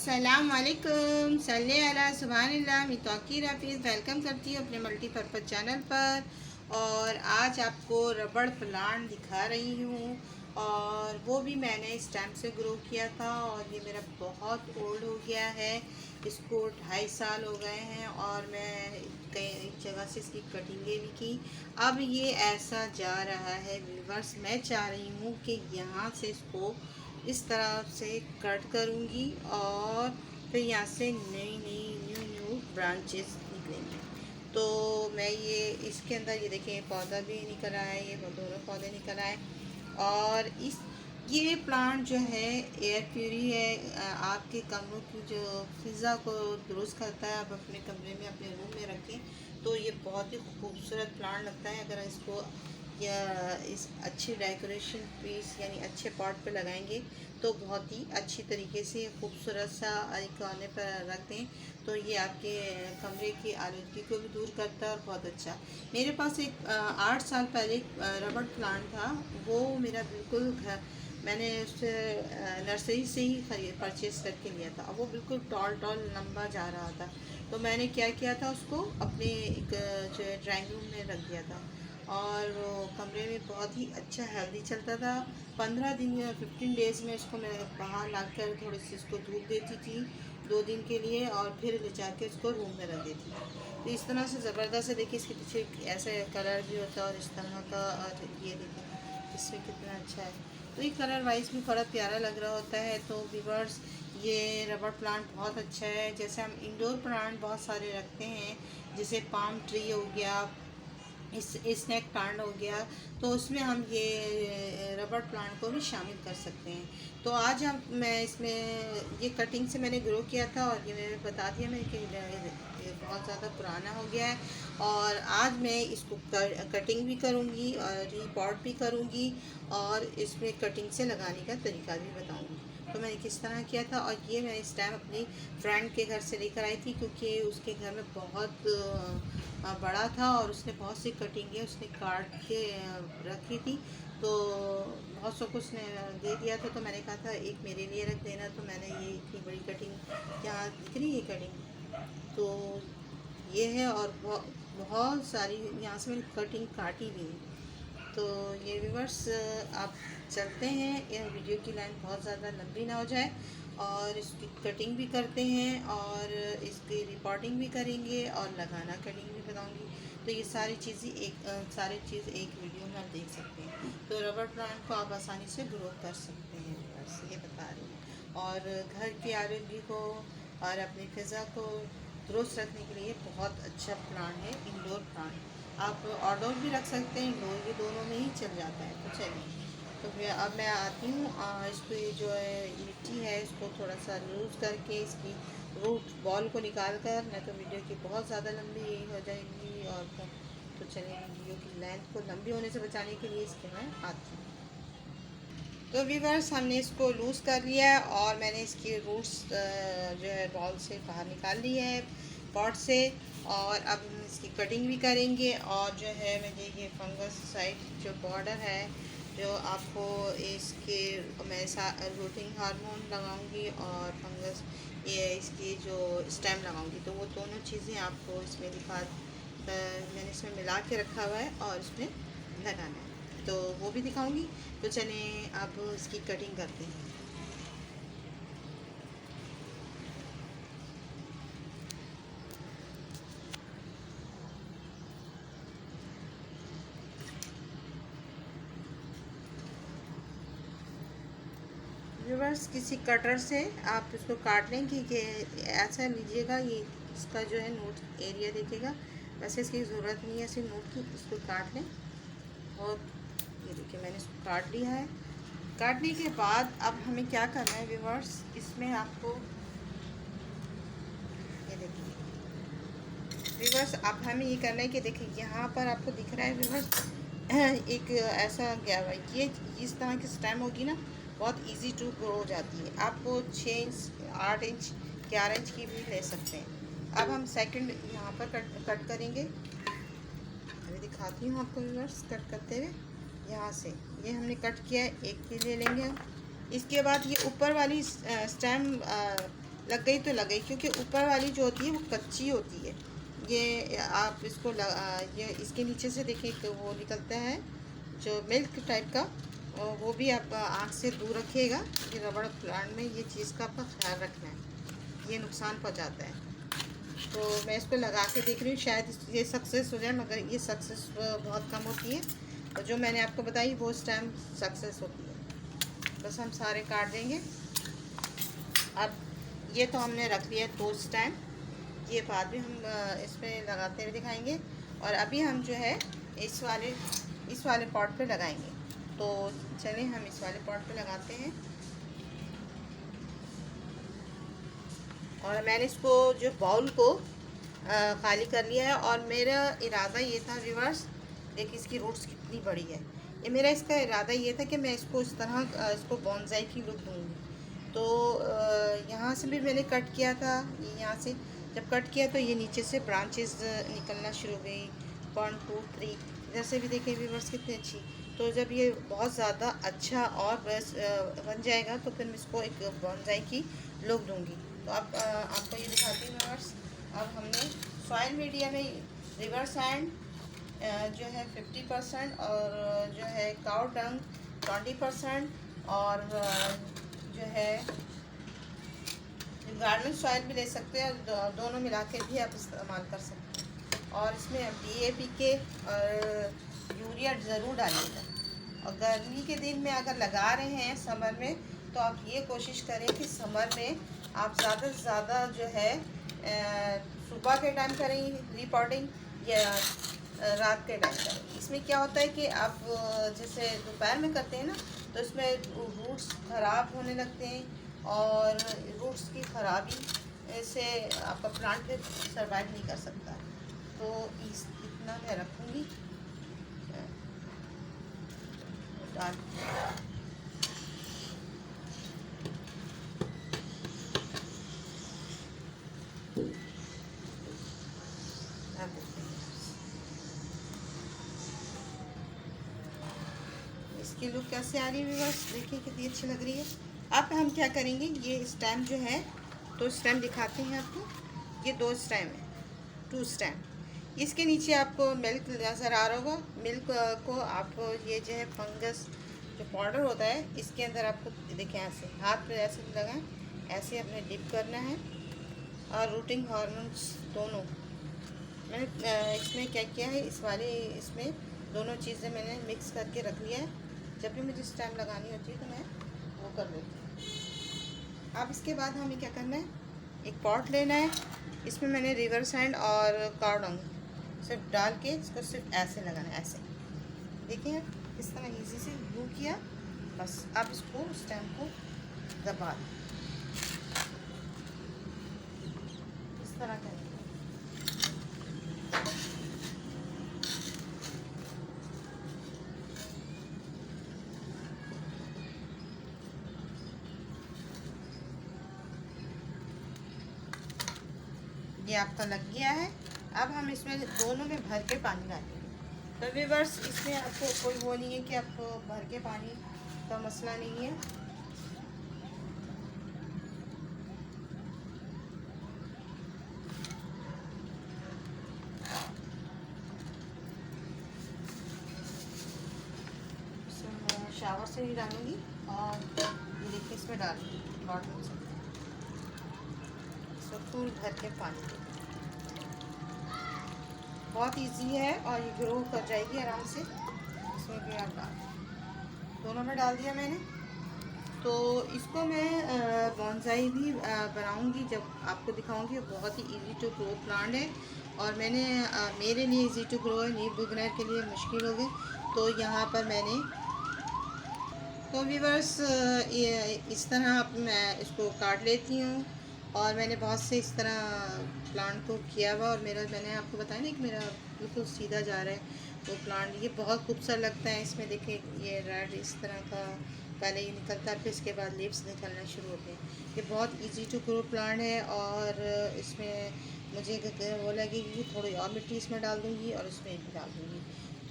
अस्सलाम वालेकुम सल्ले अला सुभानिल्लाह। मैं तौकीर हफीज़ वेलकम करती हूँ अपने मल्टीपर्पज़ चैनल पर। और आज आपको रबड़ प्लांट दिखा रही हूँ, और वो भी मैंने स्टेम से ग्रो किया था और ये मेरा बहुत ओल्ड हो गया है। इसको 2.5 साल हो गए हैं और मैं कई जगह से इसकी कटिंगें भी की। अब ये ऐसा जा रहा है व्यूअर्स, मैं चाह रही हूँ कि यहाँ से इसको इस तरह से कट करूँगी और फिर यहाँ से नई नई न्यू ब्रांचेस निकलेंगे। तो मैं ये इसके अंदर ये देखें पौधा भी निकल आया है, ये दोनों पौधे निकल आए। और ये प्लांट जो है एयर प्यूरी है, आपके कमरों की जो फ़िज़ा को दुरुस्त करता है। आप अपने कमरे में अपने रूम में रखें तो ये बहुत ही खूबसूरत प्लांट लगता है। अगर इसको या इस अच्छी डेकोरेशन पीस यानी अच्छे पॉट पे लगाएंगे तो बहुत ही अच्छी तरीके से खूबसूरत सा एक कोने पर रख दें तो ये आपके कमरे की आलूदगी को भी दूर करता है और बहुत अच्छा। मेरे पास एक 8 साल पहले रबड़ प्लांट था, वो मेरा बिल्कुल मैंने उससे नर्सरी से ही परचेज़ करके लिया था। अब वो बिल्कुल टॉल टॉल लंबा जा रहा था, तो मैंने क्या किया था, उसको अपने एक जो ड्राइंग रूम में रख दिया था और वो कमरे में बहुत ही अच्छा हेल्दी चलता था। 15 दिन या 15 डेज़ में इसको मैं बाहर लाकर थोड़ी सी इसको धूप देती थी 2 दिन के लिए, और फिर ले जाके इसको रूम में रख देती थी। तो इस तरह से ज़बरदस्त है। देखिए इसके पीछे ऐसे कलर भी होता है और इस तरह का, और ये देखिए इसमें कितना अच्छा है। तो ये कलर वाइज भी बड़ा प्यारा लग रहा होता है। तो व्यूअर्स, ये रबड़ प्लांट बहुत अच्छा है। जैसे हम इंडोर प्लांट बहुत सारे रखते हैं, जैसे पाम ट्री हो गया, इस स्नैक प्लांट हो गया, तो उसमें हम ये रबड़ प्लांट को भी शामिल कर सकते हैं। तो आज मैं इसमें ये कटिंग से मैंने ग्रो किया था और ये मैंने बता दिया मैं कि ये बहुत ज़्यादा पुराना हो गया है। और आज मैं इसको कटिंग भी करूँगी और रिपॉट भी करूँगी और इसमें कटिंग से लगाने का तरीका भी बताऊँगी। तो मैंने किस तरह किया था, और ये मैं इस टाइम अपनी फ्रेंड के घर से लेकर आई थी क्योंकि उसके घर में बहुत बड़ा था और उसने बहुत सी कटिंगें उसने काट के रखी थी। तो बहुत सबको उसने दे दिया था, तो मैंने कहा था एक मेरे लिए रख देना। तो मैंने ये इतनी बड़ी कटिंग यहाँ दिख रही है कटिंग, तो ये है। और बहुत सारी यहाँ से मैंने कटिंग काटी भी है। तो ये व्यूअर्स, आप चलते हैं, यह वीडियो की लाइन बहुत ज़्यादा लंबी ना हो जाए, और इसकी कटिंग भी करते हैं और इसकी रिपोर्टिंग भी करेंगे और लगाना कटिंग भी बताऊंगी। तो ये सारी चीज़ एक वीडियो में आप देख सकते हैं। तो रबड़ प्लांट को आप आसानी से ग्रो कर सकते हैं व्यूअर्स, ये बता रही हूँ। और घर की आरोग्य को और अपनी फ़िज़ा को दुरुस्त रखने के लिए बहुत अच्छा प्लांट है इंडोर प्लांट। आप आउटडोर भी रख सकते हैं, इंडोर भी, दोनों में ही चल जाता है। तो चलिए, तो फिर अब मैं आती हूँ। इसको जो है मिट्टी है इसको थोड़ा सा लूज़ करके इसकी रूट बॉल को निकाल कर, नहीं तो वीडियो की बहुत ज़्यादा लंबी हो जाएगी। और तो चलिए, वीडियो की लेंथ को लंबी होने से बचाने के लिए इसके मैं आती हूँ। तो व्यूअर्स, हमने इसको लूज़ कर लिया है और मैंने इसकी रूट्स जो है बॉल से बाहर निकाल ली है पॉट से। और अब हम इसकी कटिंग भी करेंगे। और जो है मुझे ये फंगस साइड जो बॉर्डर है, जो आपको इसके मैं रूटिंग हार्मोन लगाऊंगी और फंगस ये इसकी जो स्टेम लगाऊंगी, तो वो दोनों चीज़ें आपको इसमें मैंने इसमें मिला के रखा हुआ है और इसमें लगाना है, तो वो भी दिखाऊंगी। तो चलें अब इसकी कटिंग करते हैं। व्यूअर्स, किसी कटर से आप इसको काट लें कि ऐसा लीजिएगा, ये इसका जो है नोट एरिया देखेगा, वैसे इसकी ज़रूरत नहीं है ऐसे नोट की। इसको काट लें और ये देखिए मैंने इसको काट लिया है। काटने के बाद अब हमें क्या करना है व्यूअर्स, इसमें आपको ये देखिए व्यूअर्स, अब हमें ये करना है कि देखिए यहाँ पर आपको दिख रहा है व्यूअर्स एक ऐसा गया हुआ, ये इस तरह की स्टेम होगी ना, बहुत इजी टू ग्रो हो जाती है। आपको 6 इंच 8 इंच 11 इंच की भी ले सकते हैं। अब हम सेकंड यहाँ पर कट करेंगे। अभी दिखाती हूँ आपको व्यूअर्स कट करते हुए। यहाँ से ये हमने कट किया है, एक भी ले लेंगे हम। इसके बाद ये ऊपर वाली स्टेम लग गई तो लग गई, क्योंकि ऊपर वाली जो होती है वो कच्ची होती है। ये आप इसको ये इसके नीचे से देखें कि वो निकलता है जो मिल्क टाइप का, और वो भी आप आँख से दूर रखिएगा। ये रबड़ प्लांट में ये चीज़ का आपका ख्याल रखना है, ये नुकसान पहुंचाता है। तो मैं इसको लगा के देख रही हूँ, शायद ये सक्सेस हो जाए, मगर ये सक्सेस बहुत कम होती है। और जो मैंने आपको बताई वो उस टाइम सक्सेस होती है। बस हम सारे काट देंगे। अब ये तो हमने रख लिया दो स्टैंड, ये बाद में हम इसमें लगाते हुए दिखाएंगे। और अभी हम जो है इस वाले पॉट पे लगाएंगे। तो चलिए हम इस वाले पॉट पे लगाते हैं। और मैंने इसको जो बाउल को खाली कर लिया है, और मेरा इरादा ये था व्यूअर्स, देखिए इसकी रूट्स कितनी बड़ी है। ये मेरा इसका इरादा ये था कि मैं इसको इस तरह इसको बोनसाई की लुक दूँगी। तो यहाँ से भी मैंने कट किया था, यहाँ से जब कट किया तो ये नीचे से ब्रांचेस निकलना शुरू हो गई, 1 2 3, इधर से भी देखिए व्यूअर्स कितनी अच्छी। तो जब ये बहुत ज़्यादा अच्छा और बन जाएगा तो फिर मैं इसको एक बोनसाई की लुक दूँगी। तो अब आपको ये दिखाती हूँ व्यूअर्स। अब हमने सॉइल मीडिया में रिवर सैंड जो है 50% और जो है काउ डंग 20% और जो है गार्डन सॉइल भी ले सकते हैं, और दोनों मिला के भी आप इस्तेमाल कर सकते हैं। और इसमें DAP के और यूरिया ज़रूर डालिएगा। और गर्मी के दिन में अगर लगा रहे हैं समर में, तो आप ये कोशिश करें कि समर में आप ज़्यादा से ज़्यादा जो है सुबह के टाइम करें रिपोर्टिंग, या रात के टाइम करें। इसमें क्या होता है कि आप जैसे दोपहर में करते हैं ना, तो इसमें रूट्स ख़राब होने लगते हैं, और रूट्स की ख़राबी से आपका प्लांट फिर सर्वाइव नहीं कर सकता। तो इतना मैं रखूँगी। इसकी लुक कैसे आ रही है व्यूअर्स, देखिए कितनी अच्छी लग रही है। अब हम क्या करेंगे, ये स्टेम जो है, तो स्टेम दिखाते हैं आपको। ये 2 स्टेम है, 2 स्टेम। इसके नीचे आपको मिल्क नज़र आ रहा होगा। मिल्क को आप ये जो है फंगस जो पाउडर होता है, इसके अंदर आपको देखिए ऐसे हाथ पे ऐसे लगाएं, ऐसे अपने डिप करना है। और रूटिंग हार्मोन्स दोनों मैंने इसमें क्या किया है, इसमें दोनों चीज़ें मैंने मिक्स करके रख लिया है। जब भी मुझे स्टेम लगानी होती है तो मैं वो कर लेती हूँ। अब इसके बाद हमें क्या करना है, एक पॉट लेना है, इसमें मैंने रिवर सैंड और काउ डंग सिर्फ डाल के इसको सिर्फ ऐसे लगाना है। ऐसे देखिए इस तरह इजी से यूँ किया, बस। अब इसको स्टेम को दबा दें, इस तरह करेंगे। ये आपका लग गया है। अब हम इसमें दोनों में भर के पानी डालेंगे। तो व्यूअर्स, इसमें आपको कोई वो नहीं है कि आपको भर के पानी का मसला नहीं है। शावर से ही डालूंगी, और ये देखिए इसमें डालूंगी बॉटल से, इसको फुल भर के पानी। बहुत इजी है और ये ग्रो कर जाएगी आराम से। इसमें भी आप दोनों में डाल दिया मैंने। तो इसको मैं बॉन्साई भी बनाऊंगी, जब आपको दिखाऊंगी। बहुत ही इजी टू ग्रो प्लांट है, और मैंने मेरे लिए इजी टू ग्रो है, न्यू बिगनर के लिए मुश्किल हो गई। तो यहाँ पर मैंने तो व्यूअर्स इस तरह मैं इसको काट लेती हूँ। और मैंने बहुत से इस तरह प्लांट को किया हुआ, और मैंने आपको बताया ना कि मेरा बिल्कुल सीधा जा रहा है वो प्लांट। ये बहुत खूबसूरत लगता है। इसमें देखिए ये रेड इस तरह का पहले ये निकलता है, फिर इसके बाद लीव्स निकलना शुरू होते हैं। ये बहुत इजी टू ग्रो प्लांट है। और इसमें मुझे वो लगेगी कि थोड़ी और मिट्टी इसमें डाल दूँगी और इसमें भी डाल दूँगी।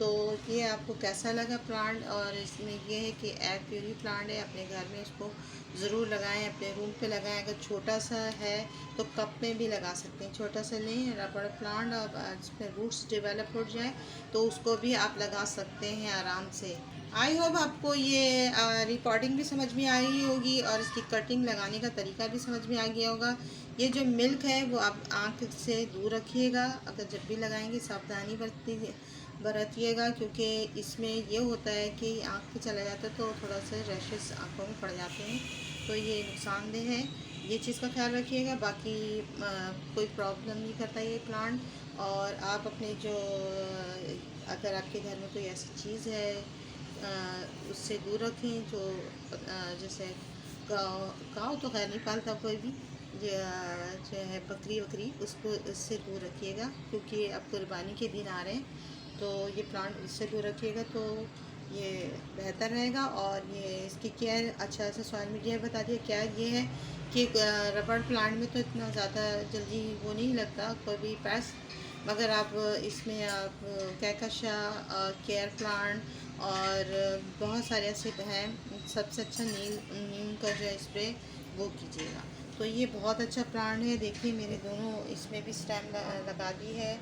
तो ये आपको कैसा लगा प्लांट, और इसमें ये है कि एयर प्यूरी प्लांट है, अपने घर में इसको ज़रूर लगाएं, अपने रूम पे लगाएं। अगर छोटा सा है तो कप में भी लगा सकते हैं, छोटा सा नहीं, रबड़ प्लांट अब जिसमें रूट्स डेवलप हो जाए तो उसको भी आप लगा सकते हैं आराम से। आई होप आपको ये रिकॉर्डिंग भी समझ में आई होगी और इसकी कटिंग लगाने का तरीका भी समझ में आ गया होगा। ये जो मिल्क है वो आप आँख से दूर रखिएगा, अगर जब भी लगाएंगे सावधानी बरतिएगा, क्योंकि इसमें ये होता है कि आँख पे चला जाता है तो थोड़ा सा रैशेस आँखों में पड़ जाते हैं, तो ये नुकसानदेह है। ये चीज़ का ख्याल रखिएगा। बाकी कोई प्रॉब्लम नहीं करता ये प्लांट। और आप अपने जो अगर आपके घर में कोई ऐसी चीज़ है उससे दूर रखें जो जैसे गाँव तो खैर नहीं पालता कोई भी, जो है बकरी वकरी, उसको इससे दूर रखिएगा, क्योंकि अब कुर्बानी के दिन आ रहे हैं, तो ये प्लांट इससे दूर रखिएगा तो ये बेहतर रहेगा। और ये इसकी केयर अच्छा से सोशल मीडिया बता दिया। क्या ये है कि रबड़ प्लांट में तो इतना ज़्यादा जल्दी वो नहीं लगता कोई भी पैस, मगर आप इसमें आप कैकशा, केयर प्लांट और बहुत सारे ऐसे हैं, सबसे अच्छा नीम का जो स्प्रे वो कीजिएगा। तो ये बहुत अच्छा प्लांट है। देखिए मेरे दोनों इसमें भी स्टेम लगा दी है,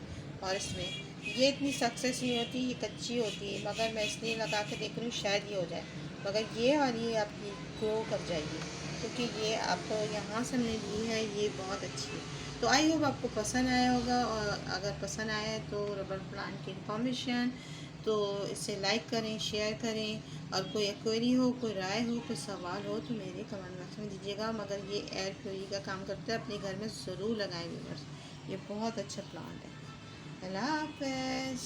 और इसमें ये इतनी सक्सेस नहीं होती, ये कच्ची होती है, मगर मैं इसलिए लगा के देख रही हूँ शायद ये हो जाए, मगर ये और ये आपकी ग्रो कर जाएगी, क्योंकि ये आपको यहाँ से हमने ली है, ये बहुत अच्छी है। तो आई होप आपको पसंद आया होगा, और अगर पसंद आया है तो रबड़ प्लांट की इन्फॉर्मेशन तो इसे लाइक करें, शेयर करें, और कोई क्वेरी हो, कोई राय हो, कोई सवाल हो तो मेरे कमेंट बॉक्स में दीजिएगा। मगर ये एयर प्यूरी का काम करता है, अपने घर में ज़रूर लगाएं व्यूअर्स, ये बहुत अच्छा प्लांट है। अल्लाह हाफ़िज़।